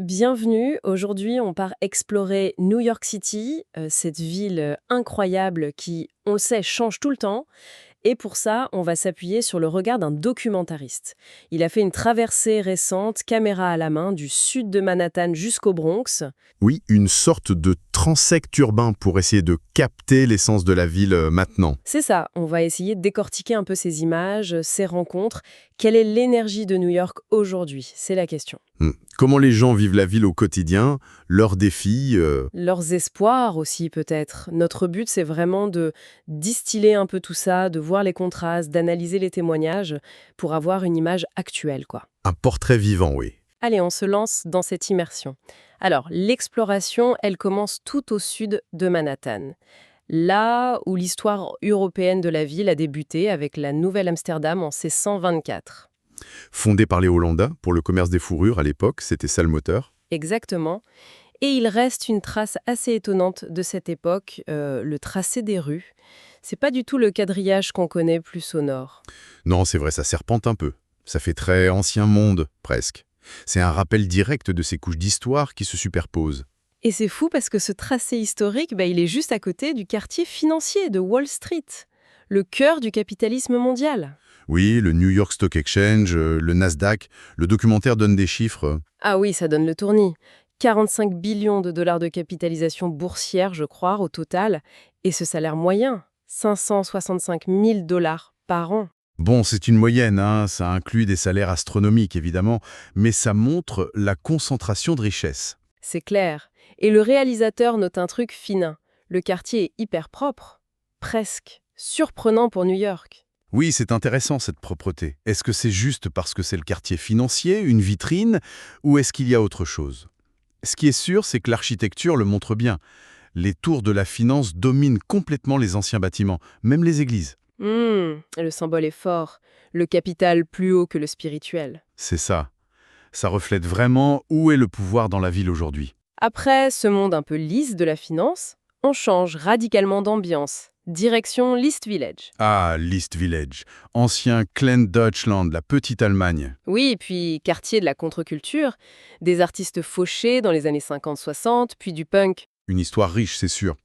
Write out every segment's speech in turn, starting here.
Bienvenue, aujourd'hui on part explorer New York City, cette ville incroyable qui, on le sait, change tout le temps. Et pour ça, on va s'appuyer sur le regard d'un documentariste. Il a fait une traversée récente, caméra à la main, du sud de Manhattan jusqu'au Bronx. Oui, une sorte de transect urbain pour essayer de capter l'essence de la ville maintenant. C'est ça, on va essayer de décortiquer un peu ces images, ces rencontres. Quelle est l'énergie de New York aujourd'hui? C'est la question. Comment les gens vivent la ville au quotidien, leurs défis. Leurs espoirs aussi peut-être. Notre but, c'est vraiment de distiller un peu tout ça, de voir les contrastes, d'analyser les témoignages pour avoir une image actuelle, quoi. Un portrait vivant, oui. Allez, on se lance dans cette immersion. Alors, l'exploration, elle commence tout au sud de Manhattan. Là où l'histoire européenne de la ville a débuté avec la Nouvelle-Amsterdam en 1624. Fondé par les Hollandais pour le commerce des fourrures à l'époque, c'était ça le moteur. Exactement. Et il reste une trace assez étonnante de cette époque, le tracé des rues. C'est pas du tout le quadrillage qu'on connaît plus au nord. Non, c'est vrai, ça serpente un peu. Ça fait très ancien monde, presque. C'est un rappel direct de ces couches d'histoire qui se superposent. Et c'est fou parce que ce tracé historique, il est juste à côté du quartier financier de Wall Street, le cœur du capitalisme mondial. Oui, le New York Stock Exchange, le Nasdaq, le documentaire donne des chiffres. Ah oui, ça donne le tournis. 45 billions de dollars de capitalisation boursière, je crois, au total. Et ce salaire moyen, 565 000 dollars par an. Bon, c'est une moyenne, hein, ça inclut des salaires astronomiques évidemment, mais ça montre la concentration de richesse. C'est clair. Et le réalisateur note un truc fin. Le quartier est hyper propre. Presque. Surprenant pour New York. Oui, c'est intéressant cette propreté. Est-ce que c'est juste parce que c'est le quartier financier, une vitrine, ou est-ce qu'il y a autre chose? Ce qui est sûr, c'est que l'architecture le montre bien. Les tours de la finance dominent complètement les anciens bâtiments, même les églises. Le symbole est fort. Le capital plus haut que le spirituel. C'est ça. Ça reflète vraiment où est le pouvoir dans la ville aujourd'hui. Après ce monde un peu lisse de la finance, on change radicalement d'ambiance. Direction l'East Village. Ah, l'East Village, ancien Klein Deutschland, la petite Allemagne. Oui, puis quartier de la contre-culture, des artistes fauchés dans les années 50-60, puis du punk. Une histoire riche, c'est sûr.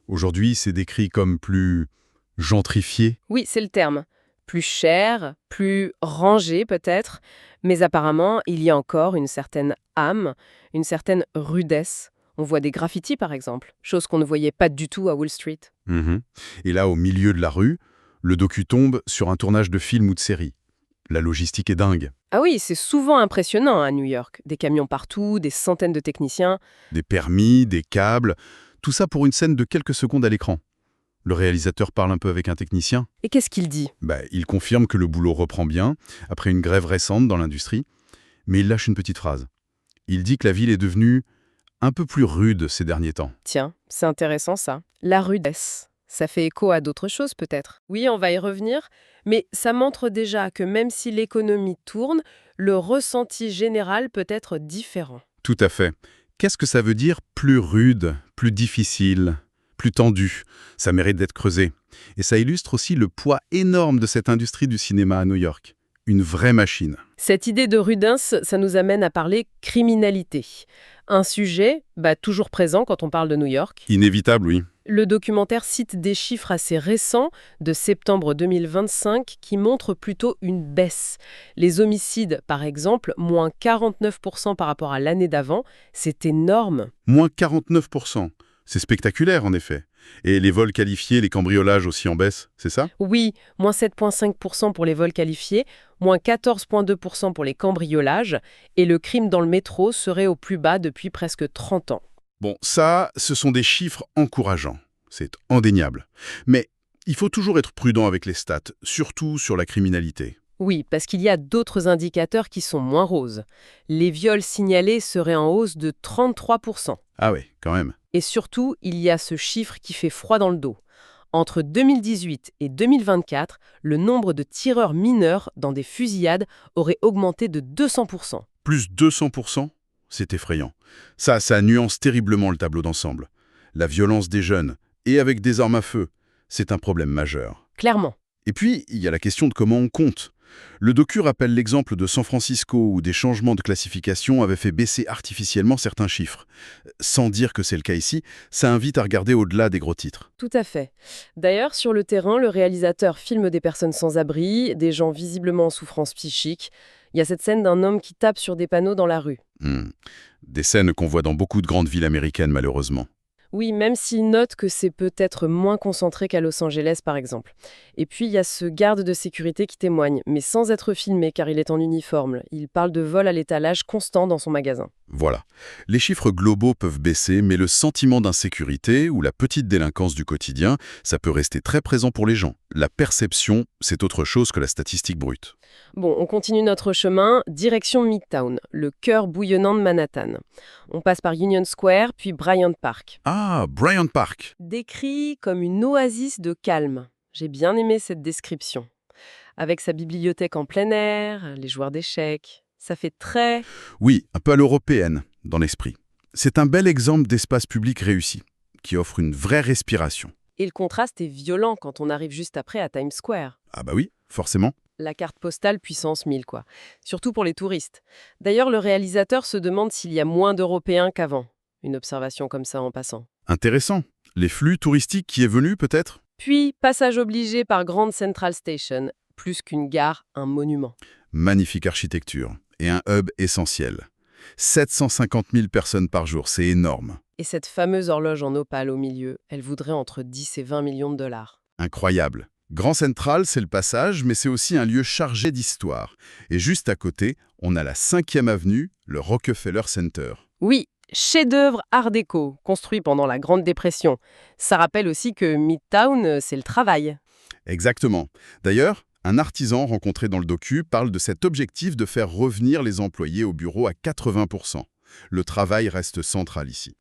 Aujourd'hui, c'est décrit comme plus gentrifié. Oui, c'est le terme. Plus cher, plus rangé peut-être, mais apparemment, il y a encore une certaine âme, une certaine rudesse. On voit des graffitis par exemple, chose qu'on ne voyait pas du tout à Wall Street. Mhm. Et là, au milieu de la rue, le docu tombe sur un tournage de film ou de série. La logistique est dingue. Ah oui, c'est souvent impressionnant à New York. Des camions partout, des centaines de techniciens. Des permis, des câbles, tout ça pour une scène de quelques secondes à l'écran. Le réalisateur parle un peu avec un technicien. Et qu'est-ce qu'il dit? Il confirme que le boulot reprend bien, après une grève récente dans l'industrie, mais il lâche une petite phrase. Il dit que la ville est devenue un peu plus rude ces derniers temps. Tiens, c'est intéressant ça. La rudesse. Ça fait écho à d'autres choses peut-être. Oui, on va y revenir, mais ça montre déjà que même si l'économie tourne, le ressenti général peut être différent. Tout à fait. Qu'est-ce que ça veut dire plus rude, plus difficile, plus tendu? Ça mérite d'être creusé. Et ça illustre aussi le poids énorme de cette industrie du cinéma à New York. Une vraie machine. Cette idée de rudesse, ça nous amène à parler criminalité. Un sujet toujours présent quand on parle de New York. Inévitable, oui. Le documentaire cite des chiffres assez récents, de septembre 2025, qui montrent plutôt une baisse. Les homicides, par exemple, moins 49% par rapport à l'année d'avant, c'est énorme. Moins 49%. C'est spectaculaire, en effet. Et les vols qualifiés, les cambriolages aussi en baisse, c'est ça? Oui, moins 7,5% pour les vols qualifiés, moins 14,2% pour les cambriolages, et le crime dans le métro serait au plus bas depuis presque 30 ans. Bon, ça, ce sont des chiffres encourageants. C'est indéniable. Mais il faut toujours être prudent avec les stats, surtout sur la criminalité. Oui, parce qu'il y a d'autres indicateurs qui sont moins roses. Les viols signalés seraient en hausse de 33%. Ah ouais, quand même. Et surtout, il y a ce chiffre qui fait froid dans le dos. Entre 2018 et 2024, le nombre de tireurs mineurs dans des fusillades aurait augmenté de 200%. Plus 200%, c'est effrayant. Ça nuance terriblement le tableau d'ensemble. La violence des jeunes, et avec des armes à feu, c'est un problème majeur. Clairement. Et puis, il y a la question de comment on compte. Le docu rappelle l'exemple de San Francisco où des changements de classification avaient fait baisser artificiellement certains chiffres. Sans dire que c'est le cas ici, ça invite à regarder au-delà des gros titres. Tout à fait. D'ailleurs, sur le terrain, le réalisateur filme des personnes sans abri, des gens visiblement en souffrance psychique. Il y a cette scène d'un homme qui tape sur des panneaux dans la rue. Des scènes qu'on voit dans beaucoup de grandes villes américaines, malheureusement. Oui, même s'il note que c'est peut-être moins concentré qu'à Los Angeles, par exemple. Et puis, il y a ce garde de sécurité qui témoigne, mais sans être filmé, car il est en uniforme. Il parle de vol à l'étalage constant dans son magasin. Voilà. Les chiffres globaux peuvent baisser, mais le sentiment d'insécurité ou la petite délinquance du quotidien, ça peut rester très présent pour les gens. La perception, c'est autre chose que la statistique brute. Bon, on continue notre chemin, direction Midtown, le cœur bouillonnant de Manhattan. On passe par Union Square, puis Bryant Park. Ah, Bryant Park. Décrit comme une oasis de calme. J'ai bien aimé cette description. Avec sa bibliothèque en plein air, les joueurs d'échecs, ça fait très... Oui, un peu à l'européenne, dans l'esprit. C'est un bel exemple d'espace public réussi, qui offre une vraie respiration. Et le contraste est violent quand on arrive juste après à Times Square. Ah bah oui, forcément. La carte postale puissance 1000, quoi. Surtout pour les touristes. D'ailleurs, le réalisateur se demande s'il y a moins d'Européens qu'avant. Une observation comme ça en passant. Intéressant. Les flux touristiques qui est venu, peut-être? Puis, passage obligé par Grand Central Station. Plus qu'une gare, un monument. Magnifique architecture et un hub essentiel. 750 000 personnes par jour, c'est énorme. Et cette fameuse horloge en opale au milieu, elle voudrait entre 10 et 20 millions de dollars. Incroyable. Grand Central, c'est le passage, mais c'est aussi un lieu chargé d'histoire. Et juste à côté, on a la 5e avenue, le Rockefeller Center. Oui, chef-d'œuvre art déco, construit pendant la Grande Dépression. Ça rappelle aussi que Midtown, c'est le travail. Exactement. D'ailleurs, un artisan rencontré dans le docu parle de cet objectif de faire revenir les employés au bureau à 80%. Le travail reste central ici.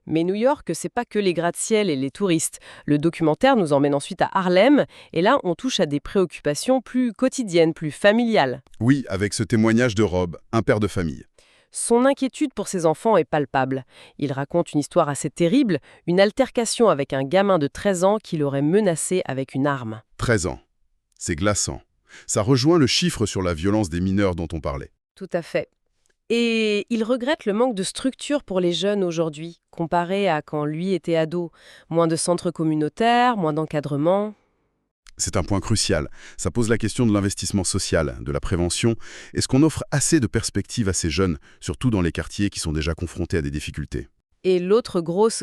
Mais New York, c'est pas que les gratte-ciel et les touristes. Le documentaire nous emmène ensuite à Harlem, et là, on touche à des préoccupations plus quotidiennes, plus familiales. Oui, avec ce témoignage de Rob, un père de famille. Son inquiétude pour ses enfants est palpable. Il raconte une histoire assez terrible, une altercation avec un gamin de 13 ans qui l'aurait menacé avec une arme. 13 ans. C'est glaçant. Ça rejoint le chiffre sur la violence des mineurs dont on parlait. Tout à fait. Et il regrette le manque de structure pour les jeunes aujourd'hui, comparé à quand lui était ado. Moins de centres communautaires, moins d'encadrement. C'est un point crucial. Ça pose la question de l'investissement social, de la prévention. Est-ce qu'on offre assez de perspectives à ces jeunes, surtout dans les quartiers qui sont déjà confrontés à des difficultés? Et l'autre grosse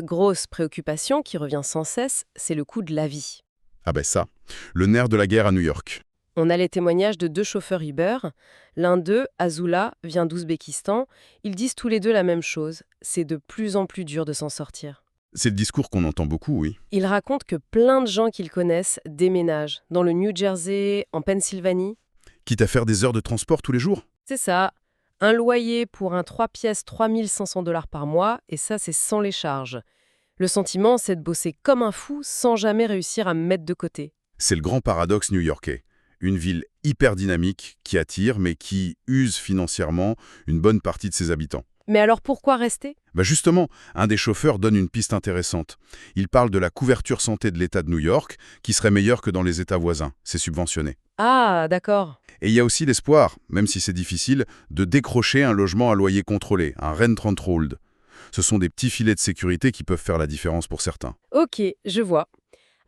préoccupation qui revient sans cesse, c'est le coût de la vie. Ah ben ça, le nerf de la guerre à New York. On a les témoignages de 2 chauffeurs Uber. L'un d'eux, Azula, vient d'Ouzbékistan. Ils disent tous les deux la même chose. C'est de plus en plus dur de s'en sortir. C'est le discours qu'on entend beaucoup, oui. Ils racontent que plein de gens qu'ils connaissent déménagent, dans le New Jersey, en Pennsylvanie. Quitte à faire des heures de transport tous les jours. C'est ça. Un loyer pour un 3 pièces, 3 500 $ par mois, et ça, c'est sans les charges. Le sentiment, c'est de bosser comme un fou sans jamais réussir à me mettre de côté. C'est le grand paradoxe new-yorkais. Une ville hyper dynamique qui attire, mais qui use financièrement une bonne partie de ses habitants. Mais alors pourquoi rester ? Justement, un des chauffeurs donne une piste intéressante. Il parle de la couverture santé de l'État de New York, qui serait meilleure que dans les États voisins. C'est subventionné. Ah, d'accord. Et il y a aussi l'espoir, même si c'est difficile, de décrocher un logement à loyer contrôlé, un rent-controlled. Ce sont des petits filets de sécurité qui peuvent faire la différence pour certains. Ok, je vois.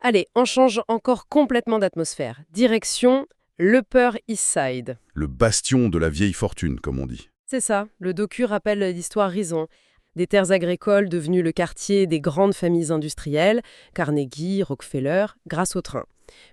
Allez, on change encore complètement d'atmosphère. Direction l'Upper East Side. Le bastion de la vieille fortune, comme on dit. C'est ça, le docu rappelle l'histoire Rison. Des terres agricoles devenues le quartier des grandes familles industrielles, Carnegie, Rockefeller, grâce au train.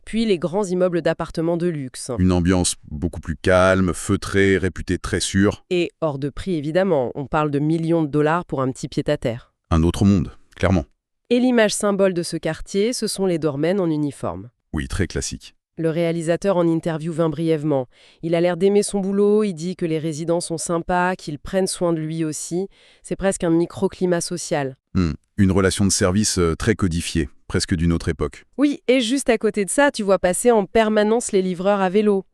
Puis les grands immeubles d'appartements de luxe. Une ambiance beaucoup plus calme, feutrée, réputée très sûre. Et hors de prix, évidemment. On parle de millions de dollars pour un petit pied-à-terre. Un autre monde, clairement. Et l'image symbole de ce quartier, ce sont les doormen en uniforme. Oui, très classique. Le réalisateur en interview vint brièvement. Il a l'air d'aimer son boulot, il dit que les résidents sont sympas, qu'ils prennent soin de lui aussi. C'est presque un microclimat social. Une relation de service très codifiée, presque d'une autre époque. Oui, et juste à côté de ça, tu vois passer en permanence les livreurs à vélo.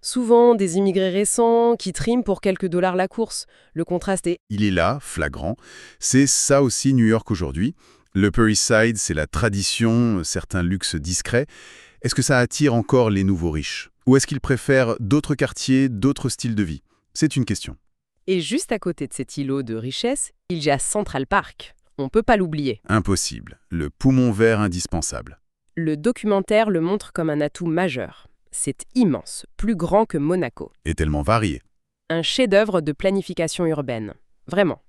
Souvent des immigrés récents qui triment pour quelques dollars la course. Le contraste est... Il est là, flagrant. C'est ça aussi New York aujourd'hui. Le Upper East Side, c'est la tradition, certains luxes discrets. Est-ce que ça attire encore les nouveaux riches? Ou est-ce qu'il préfère d'autres quartiers, d'autres styles de vie? C'est une question. Et juste à côté de cet îlot de richesse, il y a Central Park. On peut pas l'oublier. Impossible. Le poumon vert indispensable. Le documentaire le montre comme un atout majeur. C'est immense, plus grand que Monaco. Et tellement varié. Un chef-d'œuvre de planification urbaine. Vraiment.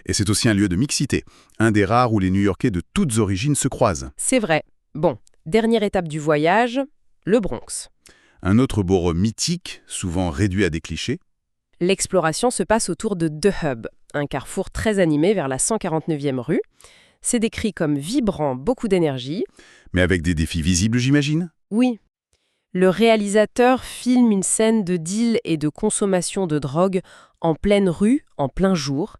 Et c'est aussi un lieu de mixité. Un des rares où les New-Yorkais de toutes origines se croisent. C'est vrai. Bon, dernière étape du voyage, le Bronx. Un autre borough mythique, souvent réduit à des clichés. L'exploration se passe autour de The Hub, un carrefour très animé vers la 149e rue. C'est décrit comme vibrant, beaucoup d'énergie. Mais avec des défis visibles, j'imagine? Oui. Le réalisateur filme une scène de deal et de consommation de drogue en pleine rue, en plein jour.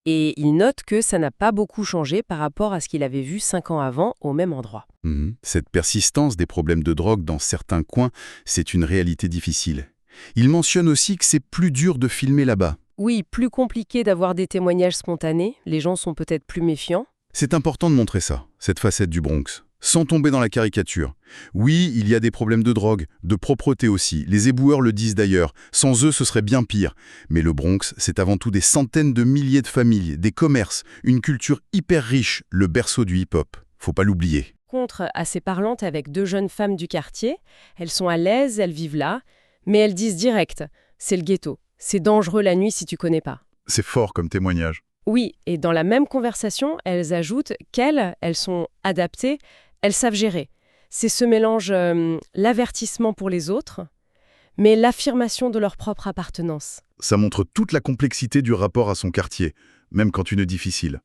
Et il note que ça n'a pas beaucoup changé par rapport à ce qu'il avait vu 5 ans avant au même endroit. Cette persistance des problèmes de drogue dans certains coins, c'est une réalité difficile. Il mentionne aussi que c'est plus dur de filmer là-bas. Oui, plus compliqué d'avoir des témoignages spontanés, les gens sont peut-être plus méfiants. C'est important de montrer ça, cette facette du Bronx, sans tomber dans la caricature. Oui, il y a des problèmes de drogue, de propreté aussi, les éboueurs le disent d'ailleurs, sans eux ce serait bien pire. Mais le Bronx, c'est avant tout des centaines de milliers de familles, des commerces, une culture hyper riche, le berceau du hip-hop. Faut pas l'oublier. Rencontre assez parlante avec 2 jeunes femmes du quartier, elles sont à l'aise, elles vivent là, mais elles disent direct, c'est le ghetto, c'est dangereux la nuit si tu connais pas. C'est fort comme témoignage. Oui, et dans la même conversation, elles ajoutent elles sont adaptées, elles savent gérer. C'est ce mélange, l'avertissement pour les autres, mais l'affirmation de leur propre appartenance. Ça montre toute la complexité du rapport à son quartier, même quand une est difficile.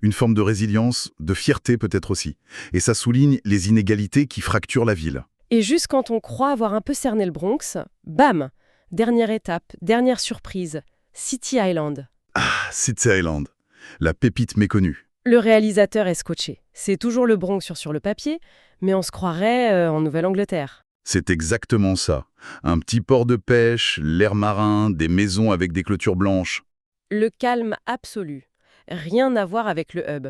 Une forme de résilience, de fierté peut-être aussi. Et ça souligne les inégalités qui fracturent la ville. Et juste quand on croit avoir un peu cerné le Bronx, bam, dernière étape, dernière surprise, City Island. City Island, la pépite méconnue. Le réalisateur est scotché. C'est toujours le Bronx sur le papier, mais on se croirait en Nouvelle-Angleterre. C'est exactement ça. Un petit port de pêche, l'air marin, des maisons avec des clôtures blanches. Le calme absolu. Rien à voir avec le hub.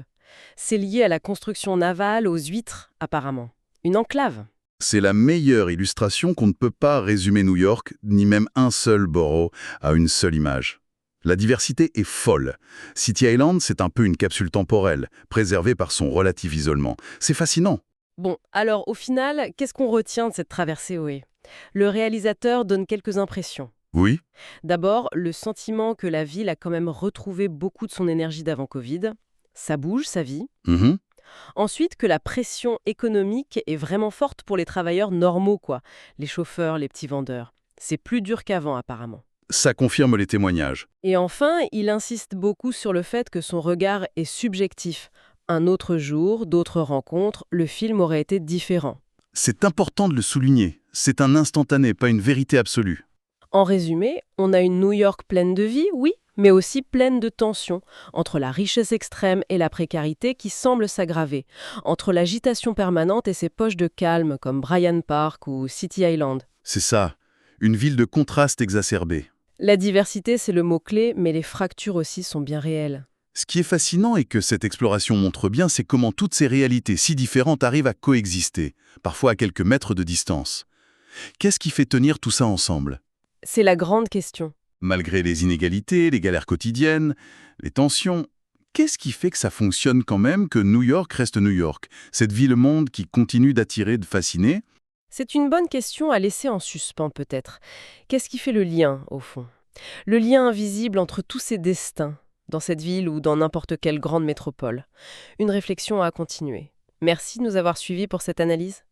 C'est lié à la construction navale, aux huîtres, apparemment. Une enclave. C'est la meilleure illustration qu'on ne peut pas résumer New York, ni même un seul borough, à une seule image. La diversité est folle. City Island, c'est un peu une capsule temporelle, préservée par son relatif isolement. C'est fascinant. Bon, alors au final, qu'est-ce qu'on retient de cette traversée Oé? Le réalisateur donne quelques impressions. Oui, D'abord, le sentiment que la ville a quand même retrouvé beaucoup de son énergie d'avant Covid. Ça bouge, sa vie. Ensuite, que la pression économique est vraiment forte pour les travailleurs normaux, quoi. Les chauffeurs, les petits vendeurs. C'est plus dur qu'avant, apparemment. ça confirme les témoignages. Et enfin, il insiste beaucoup sur le fait que son regard est subjectif. Un autre jour, d'autres rencontres, le film aurait été différent. C'est important de le souligner. C'est un instantané, pas une vérité absolue. En résumé, on a une New York pleine de vie, oui, mais aussi pleine de tensions, entre la richesse extrême et la précarité qui semble s'aggraver, entre l'agitation permanente et ses poches de calme comme Bryant Park ou City Island. C'est ça, une ville de contrastes exacerbés. La diversité, c'est le mot-clé, mais les fractures aussi sont bien réelles. Ce qui est fascinant et que cette exploration montre bien, c'est comment toutes ces réalités si différentes arrivent à coexister, parfois à quelques mètres de distance. Qu'est-ce qui fait tenir tout ça ensemble? C'est la grande question. Malgré les inégalités, les galères quotidiennes, les tensions, qu'est-ce qui fait que ça fonctionne quand même, que New York reste New York? Cette ville-monde qui continue d'attirer, de fasciner? C'est une bonne question à laisser en suspens peut-être. Qu'est-ce qui fait le lien, au fond? Le lien invisible entre tous ces destins, dans cette ville ou dans n'importe quelle grande métropole. Une réflexion à continuer. Merci de nous avoir suivis pour cette analyse.